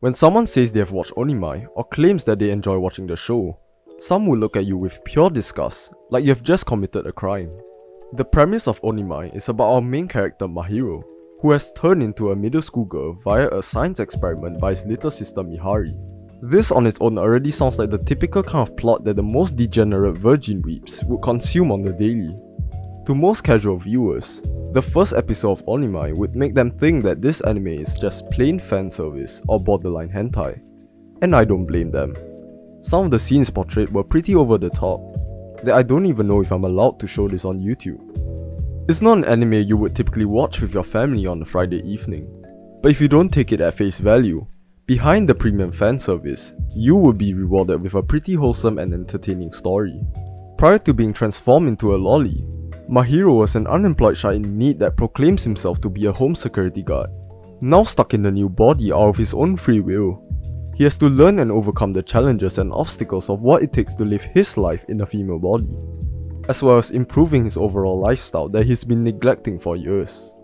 When someone says they have watched Onimai or claims that they enjoy watching the show, some will look at you with pure disgust, like you have just committed a crime. The premise of Onimai is about our main character Mahiro, who has turned into a middle school girl via a science experiment by his little sister Mihari. This on its own already sounds like the typical kind of plot that the most degenerate virgin weeps would consume on the daily. To most casual viewers, the first episode of Onimai would make them think that this anime is just plain fan service or borderline hentai. And I don't blame them. Some of the scenes portrayed were pretty over the top, that I don't even know if I'm allowed to show this on YouTube. It's not an anime you would typically watch with your family on a Friday evening, but if you don't take it at face value, behind the premium fan service, you will be rewarded with a pretty wholesome and entertaining story. Prior to being transformed into a lolly, Mahiro was an unemployed child in need that proclaims himself to be a home security guard. Now stuck in the new body out of his own free will, he has to learn and overcome the challenges and obstacles of what it takes to live his life in a female body, as well as improving his overall lifestyle that he's been neglecting for years.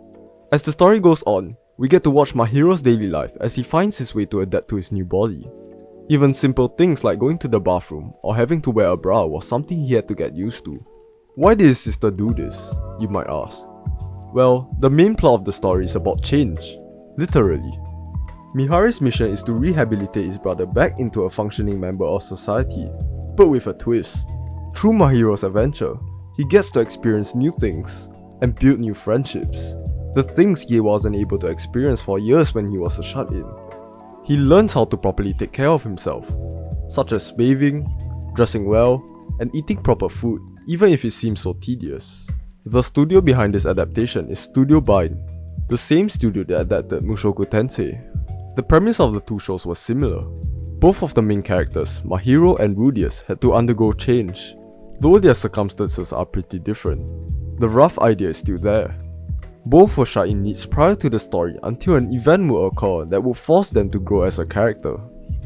As the story goes on, we get to watch Mahiro's daily life as he finds his way to adapt to his new body. Even simple things like going to the bathroom or having to wear a bra was something he had to get used to. Why did his sister do this, you might ask? Well, the main plot of the story is about change, literally. Mihari's mission is to rehabilitate his brother back into a functioning member of society, but with a twist. Through Mahiro's adventure, he gets to experience new things and build new friendships, the things he wasn't able to experience for years when he was a shut-in. He learns how to properly take care of himself, such as bathing, dressing well, and eating proper food, even if it seems so tedious. The studio behind this adaptation is Studio Bind, the same studio that adapted Mushoku Tensei. The premise of the two shows was similar. Both of the main characters, Mahiro and Rudius, had to undergo change, though their circumstances are pretty different. The rough idea is still there. Both were shut in needs prior to the story until an event would occur that would force them to grow as a character.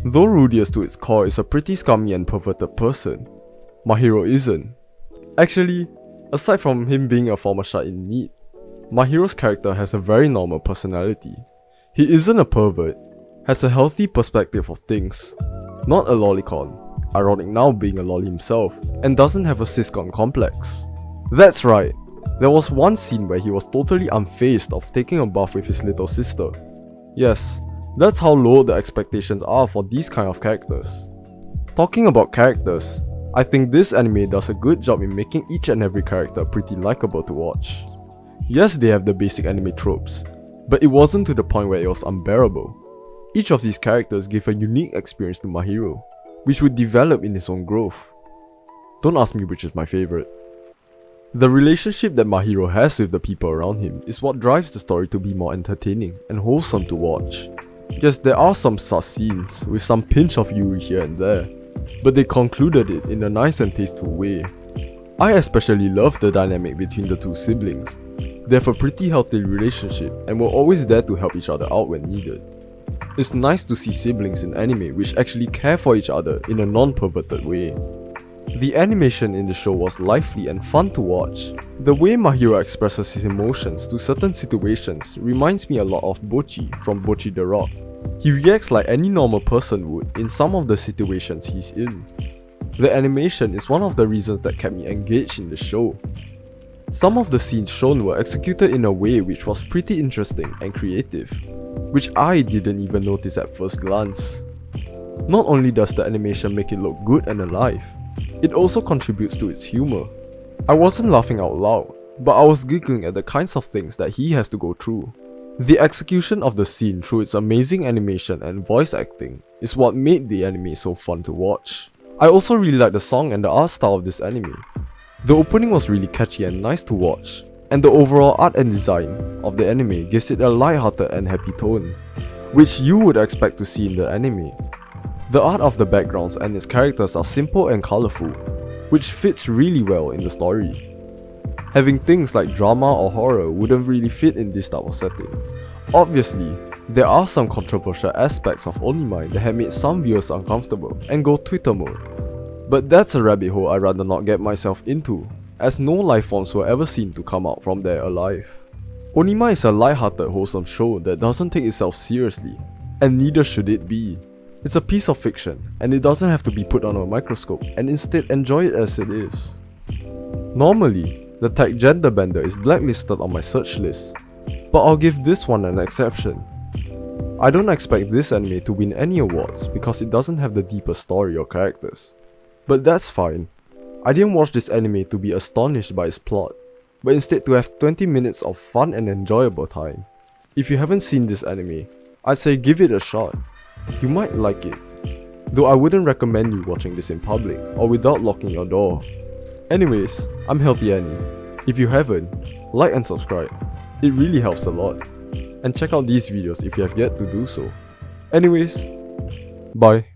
Though Rudius to its core is a pretty scummy and perverted person, Mahiro isn't. Actually, aside from him being a former shut in need, Mahiro's character has a very normal personality. He isn't a pervert, has a healthy perspective of things, not a lolicon, ironic now being a lolly himself, and doesn't have a siscon complex. That's right, there was one scene where he was totally unfazed of taking a bath with his little sister. Yes, that's how low the expectations are for these kind of characters. Talking about characters, I think this anime does a good job in making each and every character pretty likable to watch. Yes, they have the basic anime tropes, but it wasn't to the point where it was unbearable. Each of these characters gave a unique experience to Mahiro, which would develop in its own growth. Don't ask me which is my favorite. The relationship that Mahiro has with the people around him is what drives the story to be more entertaining and wholesome to watch. Yes, there are some sus scenes with some pinch of Yuri here and there, but they concluded it in a nice and tasteful way. I especially love the dynamic between the two siblings. They have a pretty healthy relationship and were always there to help each other out when needed. It's nice to see siblings in anime which actually care for each other in a non-perverted way. The animation in the show was lively and fun to watch. The way Mahiro expresses his emotions to certain situations reminds me a lot of Bochi from Bochi the Rock. He reacts like any normal person would in some of the situations he's in. The animation is one of the reasons that kept me engaged in the show. Some of the scenes shown were executed in a way which was pretty interesting and creative, which I didn't even notice at first glance. Not only does the animation make it look good and alive, it also contributes to its humor. I wasn't laughing out loud, but I was giggling at the kinds of things that he has to go through. The execution of the scene through its amazing animation and voice acting is what made the anime so fun to watch. I also really like the song and the art style of this anime. The opening was really catchy and nice to watch, and the overall art and design of the anime gives it a light-hearted and happy tone, which you would expect to see in the anime. The art of the backgrounds and its characters are simple and colourful, which fits really well in the story. Having things like drama or horror wouldn't really fit in this type of settings. Obviously, there are some controversial aspects of Onimai that have made some viewers uncomfortable and go Twitter mode. But that's a rabbit hole I'd rather not get myself into, as no life forms were ever seen to come out from there alive. Onimai is a light-hearted wholesome show that doesn't take itself seriously. And neither should it be. It's a piece of fiction, and it doesn't have to be put under a microscope, and instead enjoy it as it is. Normally, the tag gender bender is blacklisted on my search list, but I'll give this one an exception. I don't expect this anime to win any awards because it doesn't have the deeper story or characters. But that's fine. I didn't watch this anime to be astonished by its plot, but instead to have 20 minutes of fun and enjoyable time. If you haven't seen this anime, I'd say give it a shot. You might like it, though I wouldn't recommend you watching this in public or without locking your door. Anyways, I'm Healthy Annie. If you haven't, like and subscribe. It really helps a lot. And check out these videos if you have yet to do so. Anyways, bye.